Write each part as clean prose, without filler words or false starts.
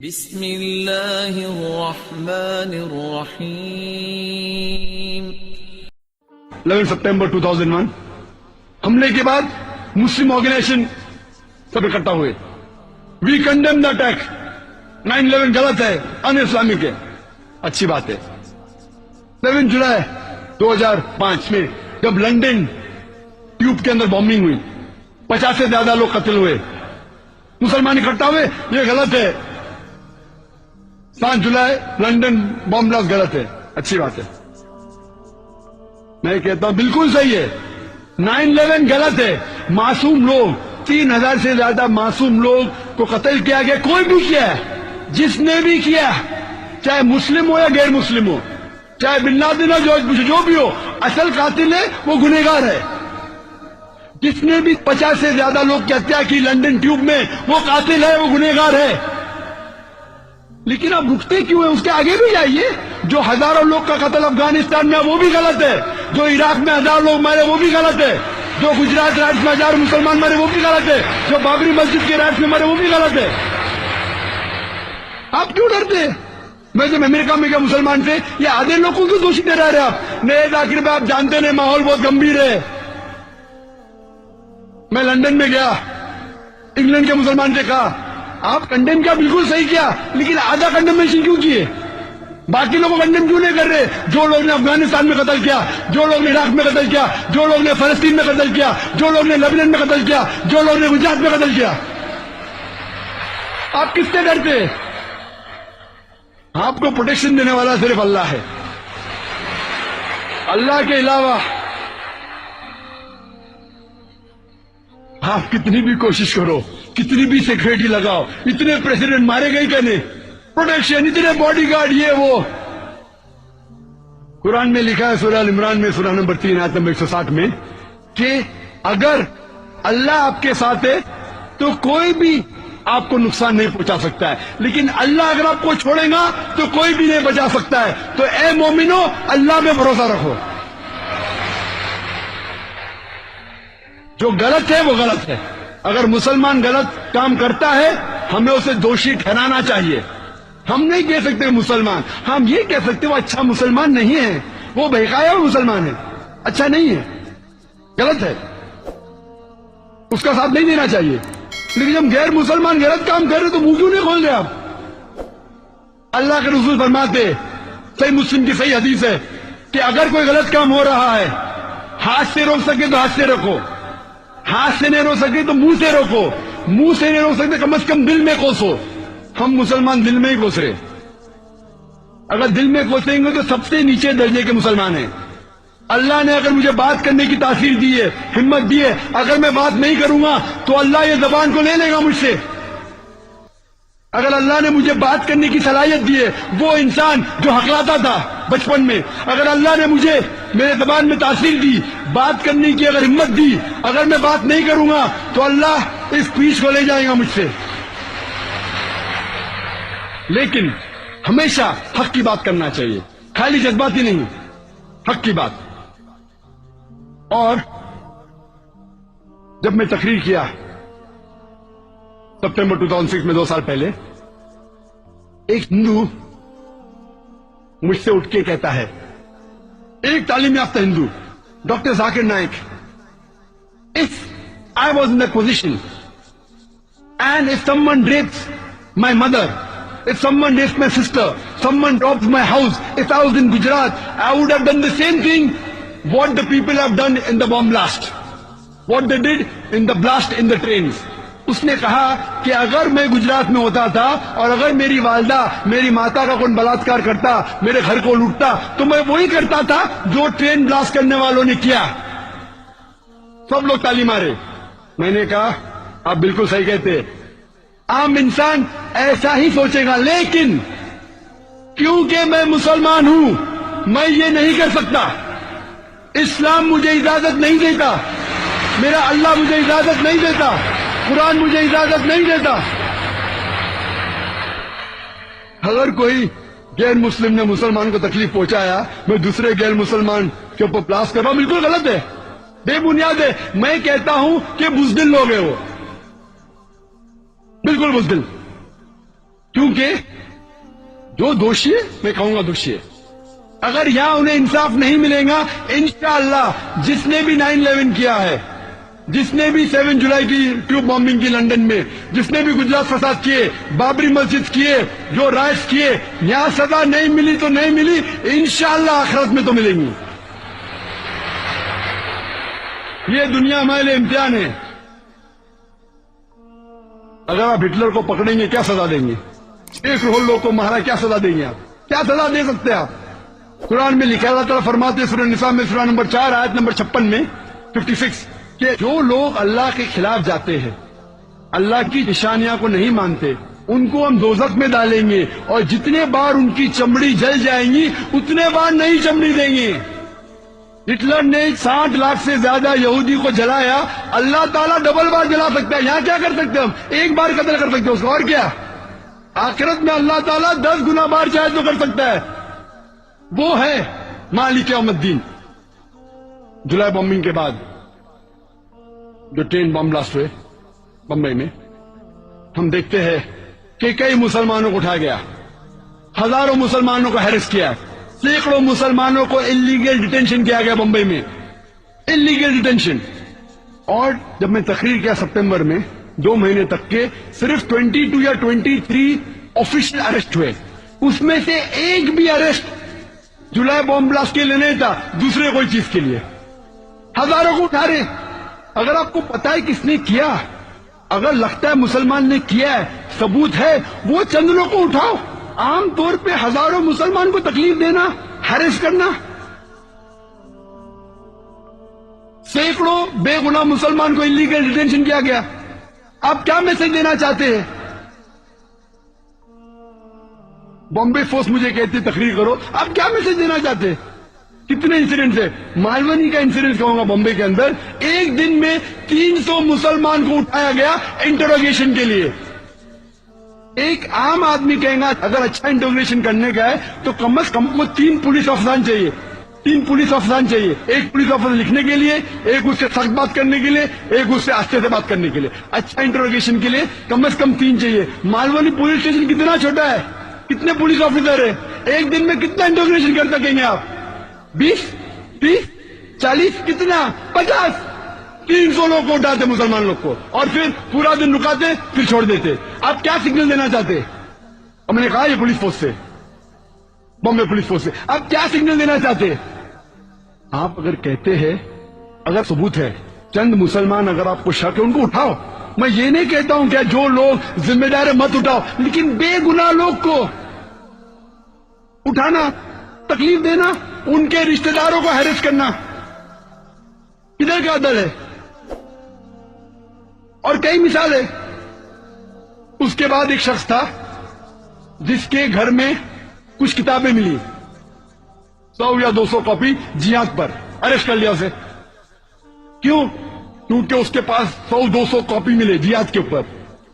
بسم اللہ الرحمن الرحیم 11 سپٹمبر 2001 حملے کے بعد مسلم آرگنائزیشن سب اکٹھا ہوئے. وی کنڈیم دا اٹیک. 9/11 غلط ہے, ان اسلامک ہے. اچھی بات ہے. 11 جولائی 2005 میں جب لنڈن ٹیوب کے اندر بامبنگ ہوئی, 50 سے زیادہ لوگ قتل ہوئے, مسلمان اکٹھا ہوئے, یہ غلط ہے. 7 جولائی لنڈن بام بلاسٹ غلط ہے. اچھی بات ہے. میں کہتا ہوں بالکل صحیح ہے. 9/11 غلط ہے. معصوم لوگ, 3000 سے زیادہ معصوم لوگ کو قتل کیا گیا. کوئی بھی کیا ہے, جس نے بھی کیا, چاہے مسلم ہو یا غیر مسلم ہو, چاہے بن لادن ہو, جارج بش جو بھی ہو, اصل قاتل ہے وہ گنہگار ہے. جس نے بھی 50 سے زیادہ لوگ کی ہتیا کی لنڈن ٹیوب میں, وہ قاتل ہے, وہ گنہگار ہے. لیکن آپ رکتے کیوں ہیں؟ اس کے آگے بھی جائیے. جو ہزاروں لوگ کا قتل افغانستان میں وہ بھی غلط ہے. جو عراق میں 1000 لوگ مارے وہ بھی غلط ہے. جو گجرات رائٹس میں 1000 مسلمان مارے وہ بھی غلط ہے. جو بابری مسجد کے رائٹس میں مارے وہ بھی غلط ہے. آپ کیوں ڈرتے ہیں؟ میں جب امریکہ میں گیا مسلمان سے, یہ آدھے لوگوں کو دوشی دے رہے آپ. نہیں ذاکر بھائی, آپ جانتے نہیں ماحول بہت گمبھیر ہے. میں لندن میں گیا, انگلینڈ کے مسلمان سے کہا آپ کنڈیم کیا, بالکل صحیح کیا, لیکن آدھا کنڈمنیشن کیوں کیے؟ باقی لوگوں کو کنڈیم کیوں نہیں کر رہے؟ جو لوگ نے افغانستان میں قتل کیا, جو لوگ نے عراق میں قتل کیا, جو لوگ نے فلسطین میں قتل کیا, جو لوگ نے لبنان میں قتل کیا, جو لوگ نے گجرات میں قتل کیا. آپ کس سے ڈرتے ہیں؟ آپ کو پروٹیکشن دینے والا صرف اللہ ہے. اللہ کے علاوہ آپ کتنی بھی کوشش کرو, کتنی بھی سیکورٹی لگاؤ, اتنے پریزیڈنٹ مارے گئے کہ نہیں, پروٹیکشن, اتنے باڈی گارڈ, یہ وہ. قرآن میں لکھا ہے سورہ عمران میں سورہ نمبر 3 آیت نمبر 160 میں کہ اگر اللہ آپ کے ساتھ ہے تو کوئی بھی آپ کو نقصان نہیں پہنچا سکتا ہے, لیکن اللہ اگر آپ کو چھوڑے گا تو کوئی بھی نہیں بچا سکتا ہے. تو اے مومنو, اللہ میں بھروسہ رکھو. جو غلط ہے وہ غلط ہے. اگر مسلمان غلط کام کرتا ہے ہمیں اسے دوشی ٹھہرانا چاہیے. ہم نہیں کہہ سکتے مسلمان, ہم یہ کہہ سکتے وہ اچھا مسلمان نہیں ہے, وہ بہکایا ہوا مسلمان ہے, اچھا نہیں ہے, غلط ہے, اس کا ساتھ نہیں دینا چاہیے. لیکن جب غیر مسلمان غلط کام کر رہے تو منہ کیوں نہیں کھول رہے آپ؟ اللہ کے رسول فرماتے, صحیح مسلم کی صحیح حدیث ہے کہ اگر کوئی غلط کام ہو رہا ہے, ہاتھ سے روک سکے تو ہاتھ سے رکھو, ہاتھ سے نہیں روک سکتے تو منہ سے روکو, منہ سے نہیں روک سکتے کم از کم دل میں کوسو. ہم مسلمان دل میں ہی کوس رہے. اگر دل میں کوسیں گے تو سب سے نیچے درجے کے مسلمان ہیں. اللہ نے اگر مجھے بات کرنے کی تاثیر دی ہے, ہمت دی ہے, اگر میں بات نہیں کروں گا تو اللہ یہ زبان کو لے لے گا مجھ سے. اگر اللہ نے مجھے بات کرنے کی صلاحیت دی ہے, وہ انسان جو حقلاتا تھا بچپن میں, اگر اللہ نے مجھے میرے زبان میں تاثیر دی, بات کرنے کی اگر ہمت دی, اگر میں بات نہیں کروں گا تو اللہ اس پیچ کو لے جائے گا مجھ سے. لیکن ہمیشہ حق کی بات کرنا چاہیے, خالی جذباتی نہیں, حق کی بات. اور جب میں تقریر کیا سپٹمبر 2006 میں 2 سال پہلے, ایک ہندو مجھ سے اٹھ کے کہتا ہے, ایک تعلیم یافتہ ہندو, doctor Zakir Naik, if I was in that position and if someone rapes my mother, if someone rapes my sister, someone robs my house, if I was in Gujarat, I would have done the same thing what the people have done in the bomb blast, what they did in the blast in the trains. اس نے کہا کہ اگر میں گجرات میں ہوتا تھا اور اگر میری والدہ میری ماتا کا کوئی بلاತ್ಕಾರ کرتا, میرے گھر کو لوٹتا, تو میں وہی کرتا تھا جو ٹرین بلاسٹ کرنے والوں نے کیا. سب لوگ تالی مارے. میں نے کہا آپ بالکل صحیح کہتے, عام انسان ایسا ہی سوچے گا, لیکن کیونکہ میں مسلمان ہوں میں یہ نہیں کر سکتا. اسلام مجھے اجازت نہیں دیتا, میرا اللہ مجھے اجازت نہیں دیتا, قرآن مجھے اجازت نہیں دیتا. اگر کوئی غیر مسلم نے مسلمان کو تکلیف پہنچایا, میں دوسرے غیر مسلمان کے اوپر بلاسٹ کر رہا ہوں, بالکل غلط ہے, بے بنیاد ہے. میں کہتا ہوں کہ بزدل لوگ ہیں, وہ بالکل بزدل. کیونکہ جو دوشی ہے میں کہوں گا دوشی ہے. اگر یہاں انہیں انصاف نہیں ملے گا انشاءاللہ جس نے بھی 9/11 کیا ہے, جس نے بھی 7 جولائی کی ٹیوب بامبنگ کی لنڈن میں, جس نے بھی گجرات فساد کیے, بابری مسجد کیے, جو رائٹس کیے, یہاں سزا نہیں ملی تو نہیں ملی, انشاءاللہ آخرت میں تو ملیں گی. یہ دنیا ہمارے لیے امتحان ہے. اگر آپ ہٹلر کو پکڑیں گے کیا سزا دیں گے؟ 1 کروڑ لوگ کو مارا, کیا سزا دیں گے آپ؟ کیا سزا دے سکتے ہیں آپ؟ قرآن میں لکھا, اللہ تعالیٰ فرماتے ہیں سورہ نساء میں سورہ نمبر 4 آیت نمبر 56 میں 56 کہ جو لوگ اللہ کے خلاف جاتے ہیں, اللہ کی نشانیاں کو نہیں مانتے, ان کو ہم دوزخ میں ڈالیں گے, اور جتنے بار ان کی چمڑی جل جائیں گی اتنے بار نئی چمڑی دیں گے. ہٹلر نے 60 لاکھ سے زیادہ یہودی کو جلایا, اللہ تعالیٰ ڈبل بار جلا سکتا ہے. یہاں کیا کر سکتے ہیں ہم؟ 1 بار قتل کر سکتے ہیں اس کو, اور کیا؟ آخرت میں اللہ تعالیٰ 10 گنا بار چاہے تو کر سکتا ہے. وہ ہے مالک یوم الدین. جولائی بمبنگ کے بعد جو ٹرین بم بلاسٹ ہوئے بمبئی میں, ہم دیکھتے ہیں کہ کئی مسلمانوں کو اٹھایا گیا, ہزاروں مسلمانوں کو ہیرس کیا, سینکڑوں مسلمانوں کو انلیگل ڈیٹینشن کیا گیا بمبئی میں, انلیگل ڈیٹینشن. اور جب میں تقریر کیا سپٹمبر میں 2 مہینے تک کے, صرف 22 یا 23 آفیشیل اریسٹ ہوئے, اس میں سے ایک بھی اریسٹ جولائی بم بلاسٹ کے لیے نہیں تھا, دوسرے کوئی چیز کے لیے. ہزاروں کو اٹھا رہے. اگر آپ کو پتا ہے کس نے کیا, اگر لگتا ہے مسلمان نے کیا ہے, ثبوت ہے, وہ چند لوگ کو اٹھاؤ. عام طور پہ ہزاروں مسلمان کو تکلیف دینا, ہیرس کرنا, سینکڑوں بے گناہ مسلمان کو انلیگل ڈیٹینشن کیا گیا. آپ کیا میسج دینا چاہتے ہیں؟ بامبے فورس مجھے کہتی تقریر کرو, آپ کیا میسج دینا چاہتے ہیں؟ کتنے انسیڈنٹس ہے؟ مالونی کا انسیڈنٹ کہوں گا بمبئی کے اندر, ایک دن میں 300 مسلمان کو اٹھایا گیا انٹروگیشن کے لیے. ایک عام آدمی کہے گا اگر اچھا انٹروگیشن کرنے کا ہے تو کم از کم کو 3 پولیس افسران چاہیے, 3 پولیس افسران چاہیے. ایک پولیس افسر لکھنے کے لیے, ایک اس سے سخت بات کرنے کے لیے, ایک اس سے آہستہ سے بات کرنے کے لیے. اچھا انٹروگیشن کے لیے کم از کم 3 چاہیے. مالونی پولیس اسٹیشن کتنا چھوٹا ہے, کتنے پولیس آفیسر ہیں, ایک دن میں کتنا انٹروگیشن کر سکیں گے آپ؟ 20, 30, 40, کتنا؟ 50. 300 لوگ کو اٹھاتے مسلمان لوگ کو, اور پھر پورا دن رکاتے, پھر چھوڑ دیتے. آپ کیا سگنل دینا چاہتے؟ ہم نے کہا یہ پولیس فورس سے, بامبے پولیس فورس سے, آپ کیا سگنل دینا چاہتے؟ آپ اگر کہتے ہیں, اگر ثبوت ہے, چند مسلمان اگر آپ کو شک ہے ان کو اٹھاؤ. میں یہ نہیں کہتا ہوں کہ جو لوگ ذمہ دار ہے مت اٹھاؤ, لیکن بے گناہ لوگ کو اٹھانا, تکلیف دینا, ان کے رشتہ داروں کو ہیرس کرنا, ادھر کا عدل ہے. اور کئی مثال ہے. اس کے بعد ایک شخص تھا جس کے گھر میں کچھ کتابیں ملی, 100 یا 200 کاپی جہاد پر, اریسٹ کر لیا اسے. کیوں؟ کیونکہ اس کے پاس 100-200 کاپی ملے جہاد کے اوپر.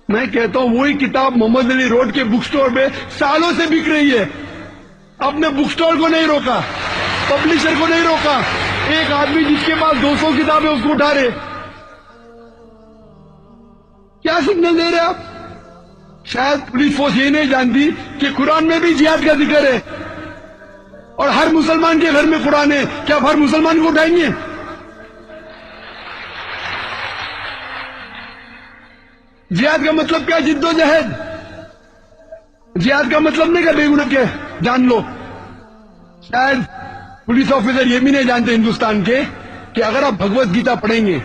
میں کہتا ہوں وہی کتاب محمد علی روڈ کے بک سٹور پہ سالوں سے بک رہی ہے. آپ نے بک سٹور کو نہیں روکا, پبلشر کو نہیں روکا, ایک آدمی جس کے پاس 200 کتابیں اس کو اٹھا رہے. کیا سگنل دے رہے آپ؟ شاید پولیس فورس یہ نہیں جانتی کہ قرآن میں بھی جہاد کا ذکر ہے, اور ہر مسلمان کے گھر میں قرآن ہے. کیا آپ ہر مسلمان کو اٹھائیں گے؟ جہاد کا مطلب کیا؟ جد و جہد. جہاد کا مطلب نہیں کہ بے گناہ کے جان لو. شاید پولیس آفیسر یہ بھی نہیں جانتے ہندوستان کے کہ اگر آپ بھگوت گیتا پڑھیں گے,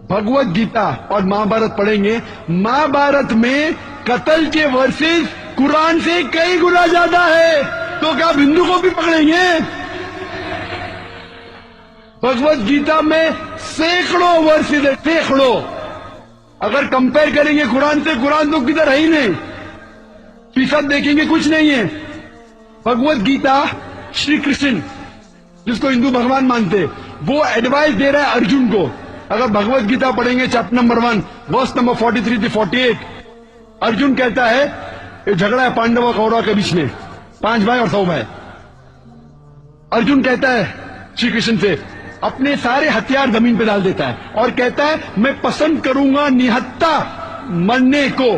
بھگوت گیتا اور مہابھارت پڑھیں گے, مہابھارت میں قتل کے ورسز قرآن سے کئی گنا زیادہ ہے. تو کیا آپ ہندو کو بھی پکڑیں گے؟ بھگوت گیتا میں سینکڑوں ورسز ہے, سینکڑوں. اگر کمپیئر کریں گے قرآن سے, قرآن تو کدھر ہے ہی نہیں, فیصد دیکھیں گے کچھ نہیں ہے. بھگوت گیتا شری کرشن جس کو ہندو بھگوان مانتے, وہ ایڈوائز دے رہا ہے ارجن کو. اگر بھگوت گیتا پڑھیں گے چیپٹر نمبر 1 ورس نمبر 43 سے 48, ارجن کہتا ہے یہ جھگڑا ہے پانڈوا کوروا کے بیچ میں, 5 بھائی اور 100 بھائی. ارجن کہتا ہے شری کرشن سے, اپنے سارے ہتھیار زمین پہ ڈال دیتا ہے اور کہتا ہے میں پسند کروں گا نہتا مرنے کو,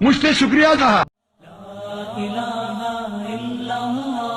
مجھ سے شکریہ کہا. الہ الا اللہ